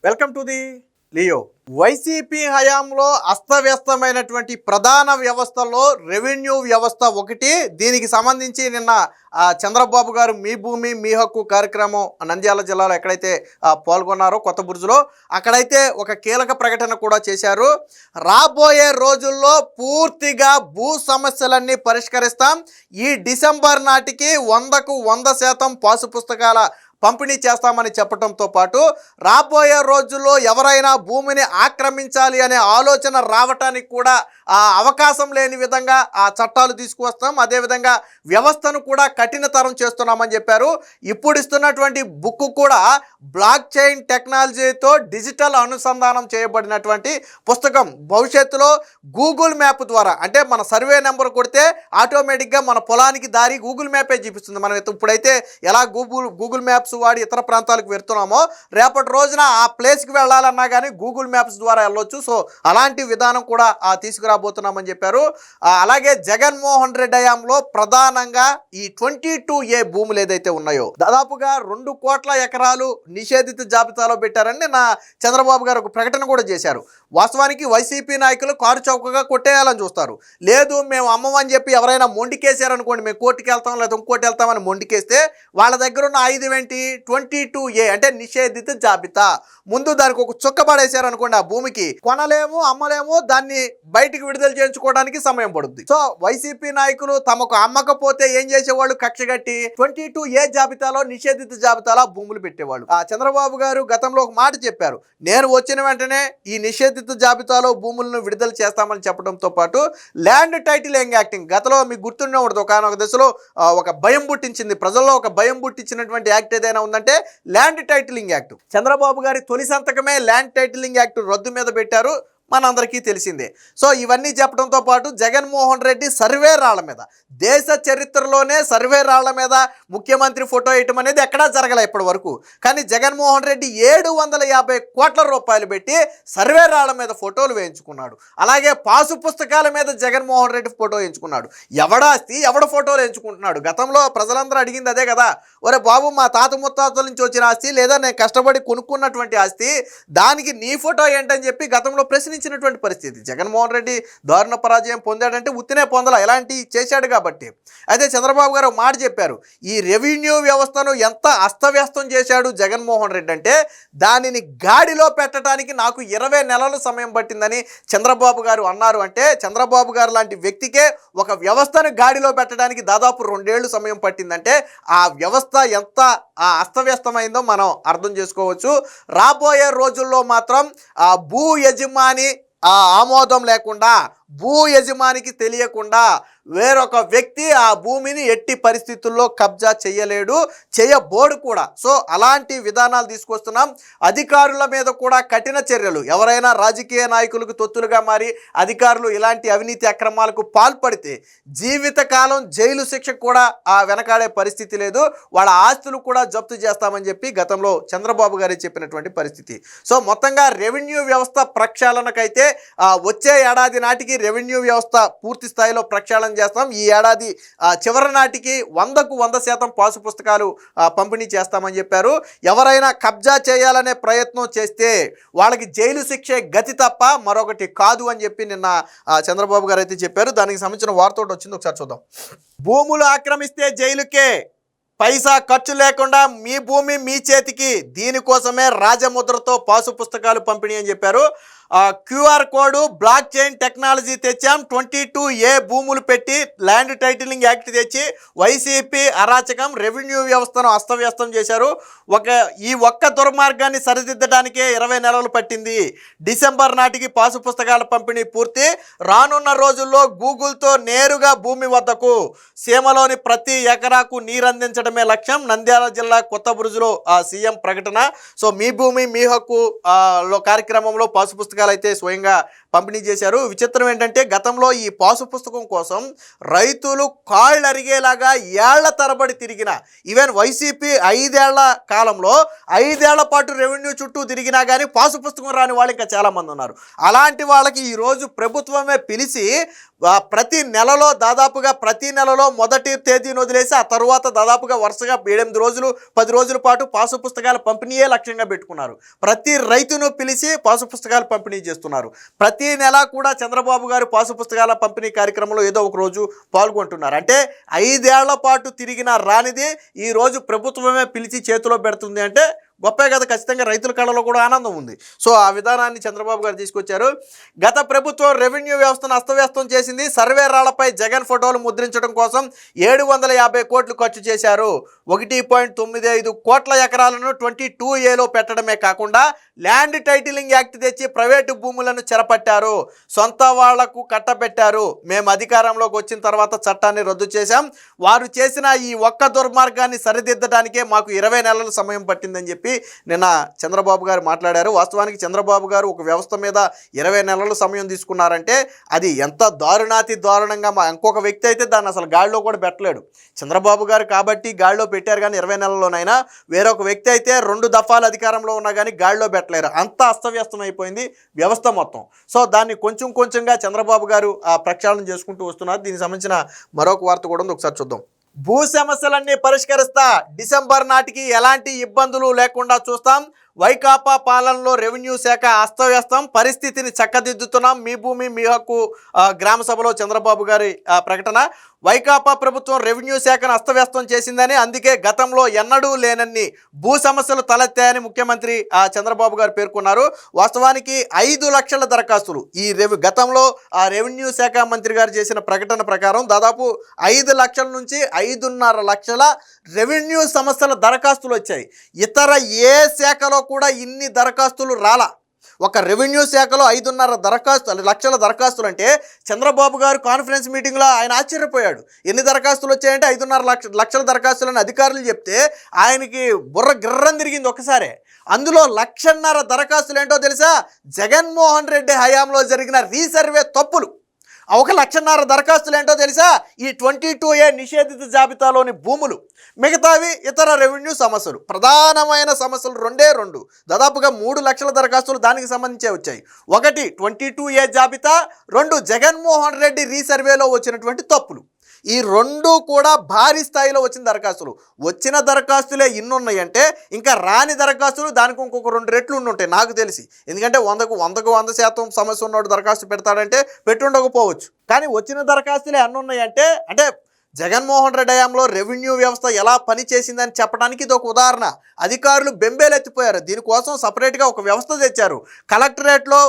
Welcome to the Leo. YCP హయాంలో అస్తవ్యస్తమైనటువంటి ప్రధాన వ్యవస్థలో రెవెన్యూ వ్యవస్థ ఒకటి. దీనికి సంబంధించి నిన్న చంద్రబాబు గారు మీ భూమి మీ హక్కు కార్యక్రమం నంద్యాల జిల్లాలో ఎక్కడైతే పాల్గొన్నారో కొత్తబుర్జులో, అక్కడైతే ఒక కీలక ప్రకటన కూడా చేశారు. రాబోయే రోజుల్లో పూర్తిగా భూ సమస్యలన్నీ పరిష్కరిస్తాం. ఈ డిసెంబర్ నాటికి 100కు 100% పాసు పుస్తకాల పంపిణీ చేస్తామని చెప్పడంతో పాటు రాబోయే రోజుల్లో ఎవరైనా భూమిని ఆక్రమించాలి అనే ఆలోచన రావటానికి కూడా అవకాశం లేని విధంగా ఆ చట్టాలు తీసుకువస్తాం. అదేవిధంగా వ్యవస్థను కూడా కఠినతరం చేస్తున్నామని చెప్పారు. ఇప్పుడు ఇస్తున్నటువంటి బుక్ కూడా బ్లాక్ చైన్ టెక్నాలజీతో డిజిటల్ అనుసంధానం చేయబడినటువంటి పుస్తకం. భవిష్యత్తులో గూగుల్ మ్యాప్ ద్వారా, అంటే మన సర్వే నెంబర్ కొడితే ఆటోమేటిక్గా మన పొలానికి దారి గూగుల్ మ్యాపే చూపిస్తుంది. మనం ఇప్పుడైతే ఎలా గూగుల్ మ్యాప్స్ వాడి ఇతర ప్రాంతాలకు వెళ్తున్నామో, రేపటి రోజున ఆ ప్లేస్కి వెళ్ళాలన్నా కానీ గూగుల్ మ్యాప్స్ ద్వారా వెళ్ళొచ్చు. సో అలాంటి విధానం కూడా తీసుకురాబోతున్నామని చెప్పారు. అలాగే జగన్మోహన్ రెడ్డి హయాంలో ప్రధానంగా ఈ 22A భూములు ఏదైతే ఉన్నాయో దాదాపుగా 2 కోట్ల ఎకరాలు నిషేధిత జాబితాలో పెట్టారని నా చంద్రబాబు గారు ఒక ప్రకటన కూడా చేశారు. వాస్తవానికి వైసీపీ నాయకులు కారు చౌకగా కొట్టేయాలని చూస్తారు. లేదు మేము అమ్మమని చెప్పి ఎవరైనా మొండికేసారనుకోండి, మేము కోర్టుకి వెళ్తాం లేదా ఇంకోటి వెళ్తామని మొండికేస్తే వాళ్ళ దగ్గర ఉన్న ఆయుధం ఏంటి? 22A అంటే నిషేధిత జాబితా. ముందు దానికి ఒక చుక్క పడేశారనుకోండి, ఆ భూమికి కొనలేము అమ్మలేము, దాన్ని బయటికి విడుదల చేయించుకోవడానికి సమయం పడుతుంది. సో వైసీపీ నాయకులు తమకు అమ్మకపోతే ఏం చేసేవాళ్ళు? కక్షగట్టి 22A జాబితాలో నిషేధిత జాబితాలో భూములు పెట్టేవాళ్ళు. చంద్రబాబు గారు గతంలో ఒక మాట చెప్పారు, నేను వచ్చిన వెంటనే ఈ నిషేధిత జాబితాలో భూములను విడుదల చేస్తామని చెప్పడంతో పాటు ల్యాండ్ టైటిలింగ్ యాక్టింగ్ గతంలో మీకు గుర్తుండే ఉండదు, ఒక దశలో ఒక భయం పుట్టించింది ప్రజల్లో, ఒక భయం పుట్టించినటువంటి యాక్ట్ ఏదైనా ఉందంటే ల్యాండ్ టైటిలింగ్ యాక్ట్. చంద్రబాబు గారి తొలి సంతకమే ల్యాండ్ టైటిలింగ్ యాక్ట్ రద్దు మీద పెట్టారు, మనందరికీ తెలిసిందే. సో ఇవన్నీ చెప్పడంతో పాటు జగన్మోహన్ రెడ్డి సర్వే రాళ్ల మీద, దేశ చరిత్రలోనే సర్వే రాళ్ల మీద ముఖ్యమంత్రి ఫోటో వేయటం అనేది ఎక్కడా జరగలే ఇప్పటి వరకు. కానీ జగన్మోహన్ రెడ్డి 750 కోట్ల రూపాయలు పెట్టి సర్వే రాళ్ల మీద ఫోటోలు వేయించుకున్నాడు. అలాగే పాసు పుస్తకాల మీద జగన్మోహన్ రెడ్డి ఫోటో వేయించుకున్నాడు. ఎవడాస్తి ఎవడ ఫోటోలు వేయించుకుంటున్నాడు? గతంలో ప్రజలందరూ అడిగింది అదే కదా, ఒరే బాబు మా తాత ముత్తాతల నుంచి వచ్చిన ఆస్తి లేదా నేను కష్టపడి కొనుక్కున్నటువంటి ఆస్తి, దానికి నీ ఫోటో ఏంటని చెప్పి గతంలో ప్రశ్నించినటువంటి పరిస్థితి. జగన్మోహన్ రెడ్డి దారుణ పరాజయం పొందాడంటే ఉత్తినే పొందల, ఎలాంటి చేశాడు కాబట్టి. అయితే చంద్రబాబు గారు మాట చెప్పారు, ఈ రెవెన్యూ వ్యవస్థను ఎంత అస్తవ్యస్తం చేశాడు జగన్మోహన్ రెడ్డి అంటే దానిని గాడిలో పెట్టడానికి నాకు 20 నెలల సమయం పట్టిందని చంద్రబాబు గారు అన్నారు. అంటే చంద్రబాబు గారు లాంటి వ్యక్తికే ఒక వ్యవస్థను గాడిలో పెట్టడానికి దాదాపు 2 ఏళ్ళు సమయం పట్టిందంటే ఆ వ్యవస్థ ఎంత అస్తవ్యస్తమైందో మనం అర్థం చేసుకోవచ్చు. రాబోయే రోజుల్లో మాత్రం ఆ భూ యజమాని ఆమోదం లేకుండా, భూ యజమానికి తెలియకుండా వేరొక వ్యక్తి ఆ భూమిని ఎట్టి పరిస్థితుల్లో కబ్జా చేయలేడు, చేయబోడు కూడా. సో అలాంటి విధానాలు తీసుకొస్తున్నాం. అధికారుల మీద కూడా కఠిన చర్యలు. ఎవరైనా రాజకీయ నాయకులకు తొత్తులుగా మారి అధికారులు ఇలాంటి అవినీతి అక్రమాలకు పాల్పడితే జీవితకాలం జైలు శిక్ష కూడా వెనకాడే పరిస్థితి లేదు, వాళ్ళ ఆస్తులు కూడా జప్తు చేస్తామని చెప్పి గతంలో చంద్రబాబు గారు చెప్పినటువంటి పరిస్థితి. సో మొత్తంగా రెవెన్యూ వ్యవస్థ ప్రక్షాళనకైతే వచ్చే ఏడాది నాటికి రెవెన్యూ వ్యవస్థ పూర్తి స్థాయిలో ప్రక్షాళన చేస్తాం. ఈ ఏడాది చివరి నాటికి 100కు 100% పాసు పుస్తకాలు పంపిణీ చేస్తామని చెప్పారు. ఎవరైనా కబ్జా చేయాలనే ప్రయత్నం చేస్తే వాళ్ళకి జైలు శిక్షే గతి తప్ప మరొకటి కాదు అని చెప్పి నిన్న చంద్రబాబు గారు అయితే చెప్పారు. దానికి సంబంధించిన వార్త ఒకటి వచ్చింది, ఒకసారి చూద్దాం. భూములు ఆక్రమిస్తే జైలుకే, పైసా ఖర్చు లేకుండా మీ భూమి మీ చేతికి, దీనికోసమే రాజముద్రతో పాసు పుస్తకాలు పంపిణీ అని చెప్పారు. QR code, block chain technology తెచ్చాం, 22A భూములు పెట్టి ల్యాండ్ టైటిలింగ్ యాక్ట్ తెచ్చి వైసీపీ అరాచకం రెవెన్యూ వ్యవస్థను అస్తవ్యస్తం చేశారు. ఈ ఒక్క దుర్మార్గాన్ని సరిదిద్దడానికే 20 నెలలు పట్టింది. డిసెంబర్ నాటికి పాసు పుస్తకాల పంపిణీ పూర్తి. రానున్న రోజుల్లో గూగుల్తో నేరుగా భూమి వద్దకు, సీమలోని ప్రతి ఎకరాకు నీరందించడమే లక్ష్యం. నంద్యాల జిల్లా కొత్తబుర్జులో సీఎం ప్రకటన. సో మీ భూమి మీ హక్కు కార్యక్రమంలో పాసు పుస్తకాలు అయితే స్వయంగా పంపిణీ చేశారు. విచిత్రం ఏంటంటే గతంలో ఈ పాసు పుస్తకం కోసం రైతులు కాళ్ళు అరిగేలాగా ఏళ్ల తరబడి తిరిగిన, ఈవెన్ వైసీపీ 5 ఏళ్ల కాలంలో 5 ఏళ్ల పాటు రెవెన్యూ చుట్టూ తిరిగినా కానీ పాసు పుస్తకం రాని వాళ్ళు ఇంకా చాలామంది ఉన్నారు. అలాంటి వాళ్ళకి ఈరోజు ప్రభుత్వమే పిలిచి ప్రతి నెలలో మొదటి తేదీని వదిలేసి ఆ తర్వాత దాదాపుగా దాదాపుగా వరుసగా 8 రోజులు 10 రోజుల పాటు పాసు పుస్తకాల పంపిణీయే లక్ష్యంగా పెట్టుకున్నారు. ప్రతి రైతును పిలిచి పాసు పుస్తకాలు పంపిణీ చేస్తున్నారు. ప్రతి నెల కూడా చంద్రబాబు గారు పాసు పుస్తకాల పంపిణీ కార్యక్రమంలో ఏదో ఒక రోజు పాల్గొంటున్నారు. అంటే 5 ఏళ్ల పాటు తిరిగిన రానిది ఈ రోజు ప్రభుత్వమే పిలిచి చేతిలో పెడుతుంది అంటే గొప్పే కదా. ఖచ్చితంగా రైతుల కళలో కూడా ఆనందం ఉంది. సో ఆ విధానాన్ని చంద్రబాబు గారు తీసుకొచ్చారు. గత ప్రభుత్వం రెవెన్యూ వ్యవస్థను అస్తవ్యస్తం చేసింది. సర్వే రాళ్లపై జగన్ ఫోటోలు ముద్రించడం కోసం 750 కోట్లు ఖర్చు చేశారు. 1.95 కోట్ల ఎకరాలను 22A పెట్టడమే కాకుండా ల్యాండ్ టైటిలింగ్ యాక్ట్ తెచ్చి ప్రైవేటు భూములను చెరపట్టారు. సొంత వాళ్లకు కట్టబెట్టారు. మేము అధికారంలోకి వచ్చిన తర్వాత చట్టాన్ని రద్దు చేశాం. వారు చేసిన ఈ ఒక్క దుర్మార్గాన్ని సరిదిద్దడానికే మాకు 20 నెలల సమయం పట్టిందని చెప్పి నిన్న చంద్రబాబు గారు మాట్లాడారు. వాస్తవానికి చంద్రబాబు గారు ఒక వ్యవస్థ మీద 20 నెలల సమయం తీసుకున్నారంటే అది ఎంత దారుణాతి దారుణంగా ఇంకొక వ్యక్తి అయితే దాన్ని అసలు గాడిలో కూడా పెట్టలేడు. చంద్రబాబు గారు కాబట్టి గాడిలో పెట్టారు, కానీ 20 నెలల్లోనైనా వేరొక వ్యక్తి అయితే 2 దఫాలు అధికారంలో ఉన్నా కానీ గాడిలో పెట్టలేరు. అంత అస్తవ్యస్తం అయిపోయింది వ్యవస్థ మొత్తం. సో దాన్ని కొంచెం కొంచెంగా చంద్రబాబు గారు ప్రక్షాళన చేసుకుంటూ వస్తున్నారు. దీనికి సంబంధించిన మరొక వార్త కూడా ఉంది, ఒకసారి చూద్దాం. భూ సమస్యలన్నీ పరిష్కరిస్తా, డిసెంబర్ నాటికి ఎలాంటి ఇబ్బందులు లేకుండా చూస్తాం. వైకాపా పాలనలో రెవెన్యూ శాఖ అస్తవ్యస్తం, పరిస్థితిని చక్కదిద్దుతున్నాం. మీ భూమి మీ హక్కు గ్రామ సభలో చంద్రబాబు గారి ప్రకటన. వైకాపా ప్రభుత్వం రెవెన్యూ శాఖను అస్తవ్యస్తం చేసిందని, అందుకే గతంలో ఎన్నడూ లేనన్ని భూ సమస్యలు తలెత్తాయని ముఖ్యమంత్రి చంద్రబాబు గారు పేర్కొన్నారు. వాస్తవానికి 5 లక్షల దరఖాస్తులు ఈ గతంలో రెవెన్యూ శాఖ మంత్రి గారు చేసిన ప్రకటన ప్రకారం దాదాపు 5 లక్షల నుంచి 5.5 లక్షల రెవెన్యూ సమస్యల దరఖాస్తులు వచ్చాయి. ఇతర ఏ శాఖలో కూడా ఇన్ని దరఖాస్తులు రాలా. ఒక రెవెన్యూ శాఖలో 5.5 లక్షల దరఖాస్తులు అంటే చంద్రబాబు గారు కాన్ఫరెన్స్ మీటింగ్లో ఆయన ఆశ్చర్యపోయాడు. ఎన్ని దరఖాస్తులు వచ్చాయంటే 5.5 లక్షల దరఖాస్తులని అధికారులు చెప్తే ఆయనకి బుర్ర గిర్రం తిరిగింది ఒకసారి. అందులో 1.5 దరఖాస్తులు ఏంటో తెలుసా? జగన్మోహన్ రెడ్డి హయాంలో జరిగిన రీసర్వే తప్పులు. 1.5 దరఖాస్తులు ఏంటో తెలుసా? ఈ 22A నిషేధిత జాబితాలోని భూములు. మిగతావి ఇతర రెవెన్యూ సమస్యలు. ప్రధానమైన సమస్యలు 2 దాదాపుగా 3 లక్షల దరఖాస్తులు దానికి సంబంధించే వచ్చాయి. 1 22A జాబితా, 2 జగన్మోహన్ రెడ్డి రీసర్వేలో వచ్చినటువంటి తప్పులు. ఈ 2 కూడా భారీ స్థాయిలో వచ్చిన దరఖాస్తులు. వచ్చిన దరఖాస్తులే ఇన్ని ఉన్నాయంటే ఇంకా రాని దరఖాస్తులు దానికి ఇంకొక 2 రెట్లు ఉండుంటాయి నాకు తెలిసి. ఎందుకంటే 100% సమస్య ఉన్నోడు దరఖాస్తు పెడతాడంటే పెట్టుండకపోవచ్చు. కానీ వచ్చిన దరఖాస్తులే అన్ని ఉన్నాయంటే అంటే జగన్మోహన్ రెడ్డి హయాంలో రెవెన్యూ వ్యవస్థ ఎలా పనిచేసిందని చెప్పడానికి ఇది ఒక ఉదాహరణ. అధికారులు బెంబేలెత్తిపోయారు. దీనికోసం సపరేట్గా ఒక వ్యవస్థ తెచ్చారు. కలెక్టరేట్లో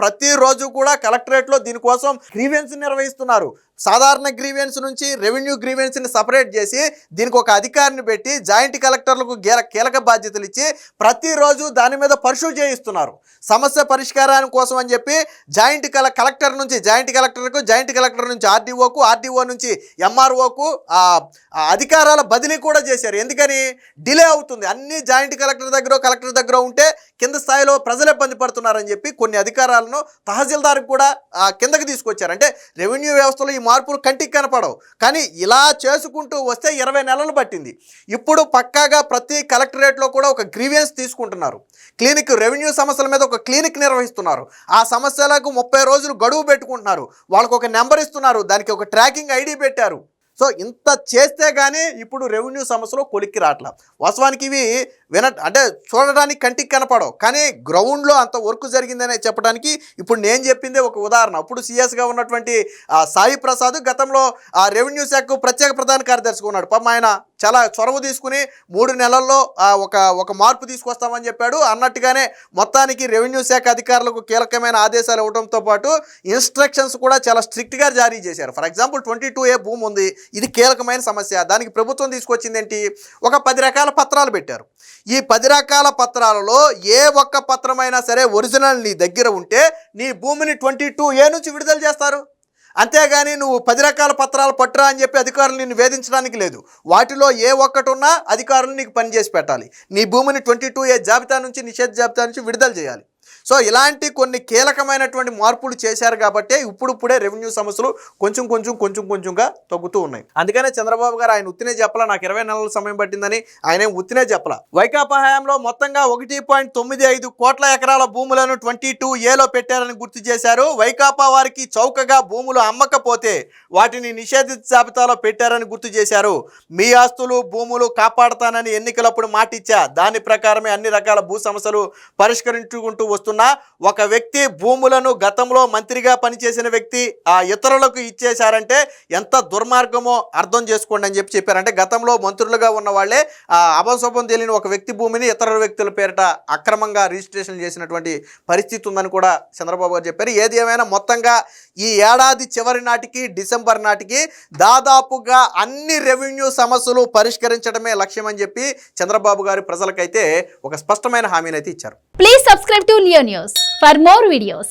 ప్రతిరోజు కూడా కలెక్టరేట్లో దీనికోసం గ్రీవెన్స్ నిర్వహిస్తున్నారు. సాధారణ గ్రీవెన్స్ నుంచి రెవెన్యూ గ్రీవెన్స్ని సపరేట్ చేసి దీనికి ఒక అధికారిని పెట్టి జాయింట్ కలెక్టర్లకు కీలక బాధ్యతలు ఇచ్చి ప్రతిరోజు దాని మీద పరిశూ చేయిస్తున్నారు. సమస్య పరిష్కారాని కోసం అని చెప్పి కలెక్టర్ నుంచి జాయింట్ కలెక్టర్కు, జాయింట్ కలెక్టర్ నుంచి ఆర్డీఓకు, ఆర్డీఓ నుంచి ఎంఆర్ఓకు అధికారాల బదిలీ కూడా చేశారు. ఎందుకని? డిలే అవుతుంది. అన్ని జాయింట్ కలెక్టర్ దగ్గర ఉంటే కింద స్థాయిలో ప్రజలు ఇబ్బంది పడుతున్నారని చెప్పి కొన్ని అధికారాలను తహసీల్దార్కి కూడా కిందకి తీసుకొచ్చారు. అంటే రెవెన్యూ వ్యవస్థలో ఈ మార్పులు కంటికి కనపడవు. కానీ ఇలా చేసుకుంటూ వస్తే 20 నెలలు పట్టింది. ఇప్పుడు పక్కాగా ప్రతి కలెక్టరేట్లో కూడా ఒక గ్రీవెన్స్ తీసుకుంటున్నారు. రెవెన్యూ సమస్యల మీద ఒక క్లినిక్ నిర్వహిస్తున్నారు. ఆ సమస్యలకు 30 రోజులు గడువు పెట్టుకుంటున్నారు. వాళ్ళకు ఒక నెంబర్ ఇస్తున్నారు, దానికి ఒక ట్రాకింగ్ ఐడి పెట్టారు. సో ఇంత చేస్తే కానీ ఇప్పుడు రెవెన్యూ సమస్యలు కొలిక్కి రావట్లా. వాస్తవానికి ఇవి అంటే చూడడానికి కంటికి కనపడవు, కానీ గ్రౌండ్లో అంత వర్క్ జరిగిందనే చెప్పడానికి ఇప్పుడు నేను చెప్పిందే ఒక ఉదాహరణ. అప్పుడు సీఎస్గా ఉన్నటువంటి సాయి ప్రసాద్ గతంలో రెవెన్యూ శాఖకు ప్రత్యేక ప్రధాన కార్యదర్శిగా ఉన్నాడు. పాపం ఆయన చాలా చొరవ తీసుకుని 3 నెలల్లో ఒక మార్పు తీసుకొస్తామని చెప్పాడు. అన్నట్టుగానే మొత్తానికి రెవెన్యూ శాఖ అధికారులకు కీలకమైన ఆదేశాలు ఇవ్వడంతో పాటు ఇన్స్ట్రక్షన్స్ కూడా చాలా స్ట్రిక్ట్గా జారీ చేశారు. ఫర్ ఎగ్జాంపుల్ 22A భూమి ఉంది, ఇది కీలకమైన సమస్య. దానికి ప్రభుత్వం తీసుకొచ్చింది ఏంటి? ఒక 10 రకాల పత్రాలు పెట్టారు. ఈ 10 రకాల పత్రాలలో ఏ ఒక్క పత్రమైనా సరే ఒరిజినల్ నీ దగ్గర ఉంటే నీ భూమిని 22A నుంచి విడుదల చేస్తారు. అంతేగాని నువ్వు 10 రకాల పత్రాలు పట్టురా అని చెప్పి అధికారులు నిన్ను వేధించడానికి లేదు. వాటిలో ఏ ఒక్కటి ఉన్నా అధికారులు నీకు పనిచేసి పెట్టాలి. నీ భూమిని 22A జాబితా నుంచి, నిషేధ జాబితా నుంచి విడుదల చేయాలి. సో ఇలాంటి కొన్ని కీలకమైనటువంటి మార్పులు చేశారు కాబట్టి ఇప్పుడిప్పుడే రెవెన్యూ సమస్యలు కొంచెంగా తగ్గుతూ ఉన్నాయి. అందుకనే చంద్రబాబు గారు ఆయన ఉత్తినే చెప్పలా, నాకు 20 నెలల సమయం పట్టిందని ఆయన ఉత్తినే చెప్పలా. వైకాపా హయాంలో మొత్తంగా 1.95 కోట్ల ఎకరాల భూములను 22A పెట్టారని గుర్తు చేశారు. వైకాపా వారికి చౌకగా భూములు అమ్మకపోతే వాటిని నిషేధిత జాబితాలో పెట్టారని గుర్తు చేశారు. మీ ఆస్తులు భూములు కాపాడతానని ఎన్నికలప్పుడు మాటిచ్చా, దాని ప్రకారమే అన్ని రకాల భూ సమస్యలు పరిష్కరించుకుంటూ వస్తున్నా. ఒక వ్యక్తి భూములను గతంలో మంత్రిగా పనిచేసిన వ్యక్తి ఆ ఇతరులకు ఇచ్చేశారంటే ఎంత దుర్మార్గమో అర్థం చేసుకోండి అని చెప్పారు. అంటే గతంలో మంత్రులుగా ఉన్న వాళ్ళే అభంశుభం తెలియని ఒక వ్యక్తి భూమిని ఇతర వ్యక్తుల పేరిట అక్రమంగా రిజిస్ట్రేషన్ చేసినటువంటి పరిస్థితి ఉందని కూడా చంద్రబాబు గారు చెప్పారు. ఏది ఏమైనా మొత్తంగా ఈ ఏడాది చివరి నాటికి డిసెంబర్ నాటికి దాదాపుగా అన్ని రెవెన్యూ సమస్యలు పరిష్కరించడమే లక్ష్యం అని చెప్పి చంద్రబాబు గారు ప్రజలకైతే ఒక స్పష్టమైన హామీని అయితే ఇచ్చారు. Please subscribe to Leo News for more videos.